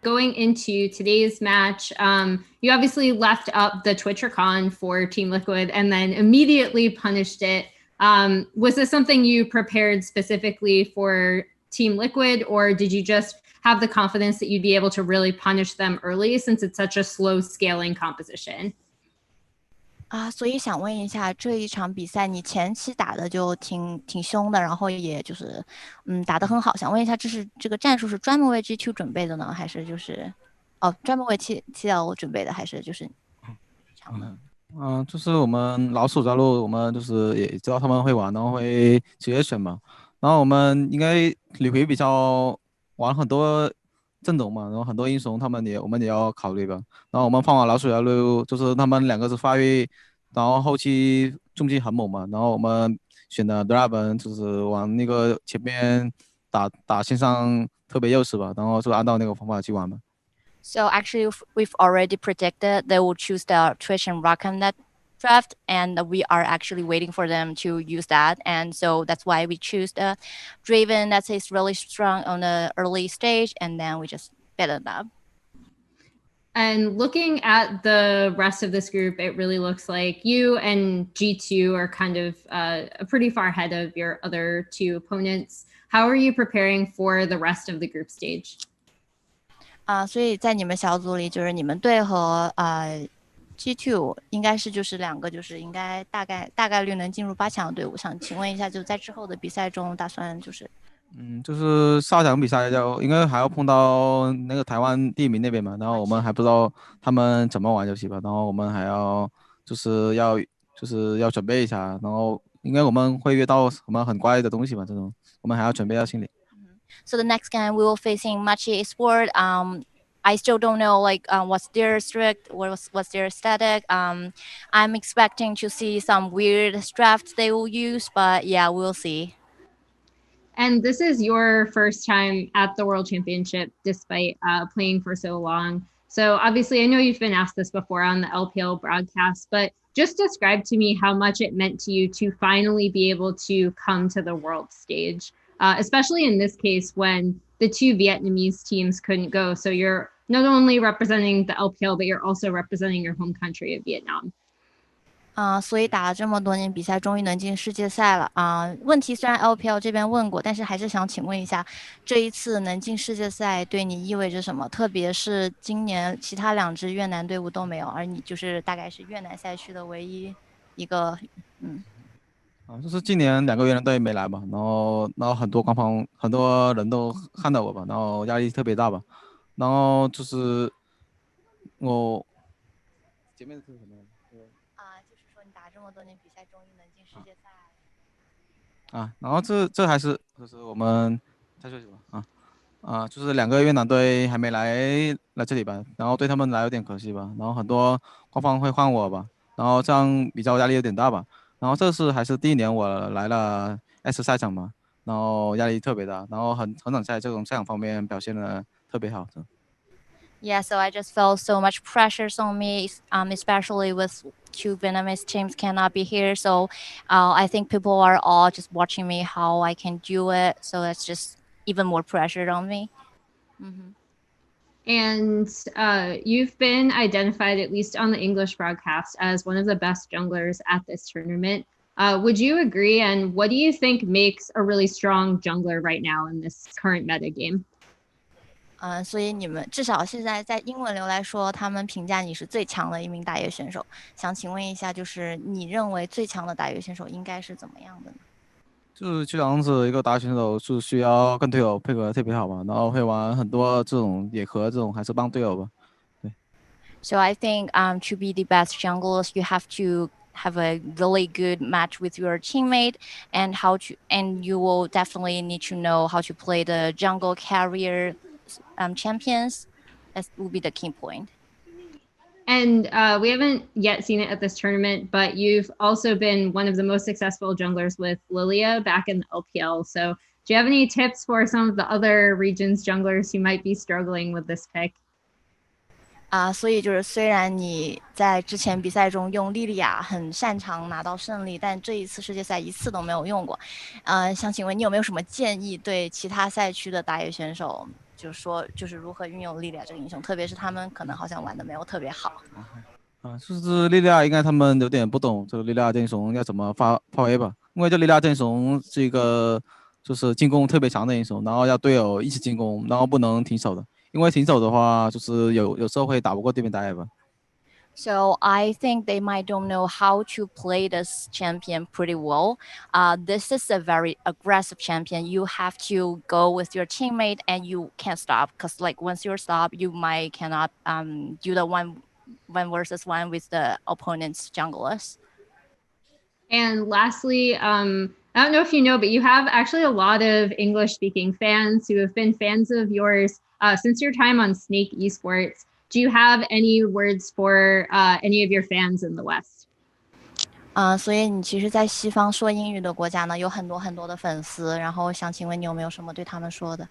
going into today's match, you obviously left up the TwitcherCon for Team Liquid and then immediately punished it. Was this something you prepared specifically for Team Liquid, or did you just have the confidence that you'd be able to really punish them early since it's such a slow scaling composition? 所以想问一下，这一场比赛你前期打的就挺凶的，然后也就是打得很好。想问一下，这个战术是专门为 G2 准备的呢，还是就是专门为7L 准备的，还是就是场呢？就是我们老鼠加入，我们就是也知道他们会玩，然后会直接选嘛。然后我们应该里回比较玩很多阵容嘛，然后很多英雄我们也要考虑吧。然后我们放完老鼠加入，就是他们两个是发育，然后后期重击很猛嘛。然后我们选的 Draven 就是往那个前面打线上特别优势吧，然后就按照那个方法去玩吧。So actually, we've already predicted they will choose the Twitch and Rock on that draft, and we are actually waiting for them to use that. And so that's why we choose the Draven that is really strong on the early stage, and then we just bet it up. And looking at the rest of this group, it really looks like you and G2 are kind of pretty far ahead of your other two opponents. How are you preparing for the rest of the group stage? 所以在你们小组里，就是你们队和G2 应该是就是两个就是应该大概率能进入8强的队伍。想请问一下，就在之后的比赛中，打算就是？就是下场比赛应该还要碰到那个台湾第1名那边嘛，然后我们还不知道他们怎么玩游戏吧，然后我们还要要准备一下，然后应该我们会遇到什么很怪的东西嘛，这种我们还要准备到心理。So the next game we will facing NCAA Esports. I still don't know what's their strict, what's their static. I'm expecting to see some weird drafts they will use, but yeah, we'll see. And this is your first time at the World Championship, despite playing for so long. So obviously, I know you've been asked this before on the LPL broadcast, but just describe to me how much it meant to you to finally be able to come to the world stage, especially in this case when the two Vietnamese teams couldn't go. So you're not only representing the LPL, but you're also representing your home country of Vietnam. 所以打了这么多年比赛，终于能进世界赛了问题虽然 LPL 这边问过，但是还是想请问一下，这一次能进世界赛对你意味着什么？特别是今年其他2支越南队伍都没有，而你就是大概是越南赛区的唯一一个，就是今年2个越南队没来嘛，然后很多官方很多人都看到我吧，然后压力特别大吧，然后就是我前面是什么？就是说你打这么多年比赛，终于能进世界赛然后这还是就是我们再说什么就是2个越南队还没来这里吧，然后对他们来有点可惜吧，然后很多官方会换我吧，然后这样比较压力有点大吧，然后这次还是第1年我来了 S 赛场嘛，然后压力特别大，然后很想在这种赛场方面表现的特别好。Yeah, so I just felt so much pressures on me, especially with 2 Vietnamese teams cannot be here. So I think people are all just watching me how I can do it. So that's just even more pressure on me. And you've been identified, at least on the English broadcast, as one of the best junglers at this tournament. Would you agree? And what do you think makes a really strong jungler right now in this current meta game? 所以你们至少现在在英文流来说，他们评价你是最强的一名打野选手。想请问一下，就是你认为最强的打野选手应该是怎么样的呢？就是这样子一个打野选手是需要跟队友配合特别好吧，然后会玩很多这种野合这种，还是帮队友吧。对。So I think to be the best junglers, you have to have a really good match with your teammate and you will definitely need to know how to play the jungle carrier champions. That will be the key point. And we haven't yet seen it at this tournament, but you've also been one of the most successful junglers with Lilia back in the LPL. So do you have any tips for some of the other regions junglers who might be struggling with this pick? 所以就是虽然你在之前比赛中用莉莉娅很擅长拿到胜利，但这一次世界赛1次都没有用过。想请问你有没有什么建议对其他赛区的打野选手就是说就是如何运用莉莉娅这个英雄，特别是他们可能好像玩的没有特别好。就是莉莉娅应该他们有点不懂这个莉莉娅英雄要怎么发挥吧，因为这莉莉娅英雄是一个就是进攻特别强的英雄，然后要队友一起进攻，然后不能停手的，因为停手的话就是有时候会打不过对面打野吧。So I think they might don't know how to play this champion pretty well. This is a very aggressive champion. You have to go with your teammate and you can't stop because like once you're stopped, you might cannot do the one versus one with the opponent's junglers. And lastly, I don't know if you know, but you have actually a lot of English speaking fans who have been fans of yours since your time on Snake Esports. Do you have any words for any of your fans in the West? 所以你其实，在西方说英语的国家呢，有很多很多的粉丝，然后想请问你有没有什么对他们说的？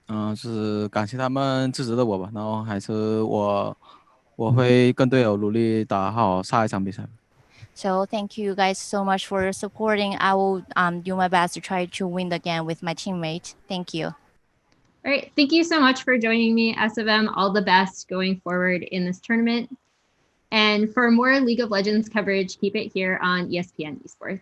就是感谢他们支持的我吧，然后还是我会跟队友努力打好下一场比赛。So thank you guys so much for supporting. I will do my best to try to win the game with my teammate. Thank you. All right. Thank you so much for joining me, SofM. All the best going forward in this tournament. And for more League of Legends coverage, keep it here on ESPN Esports.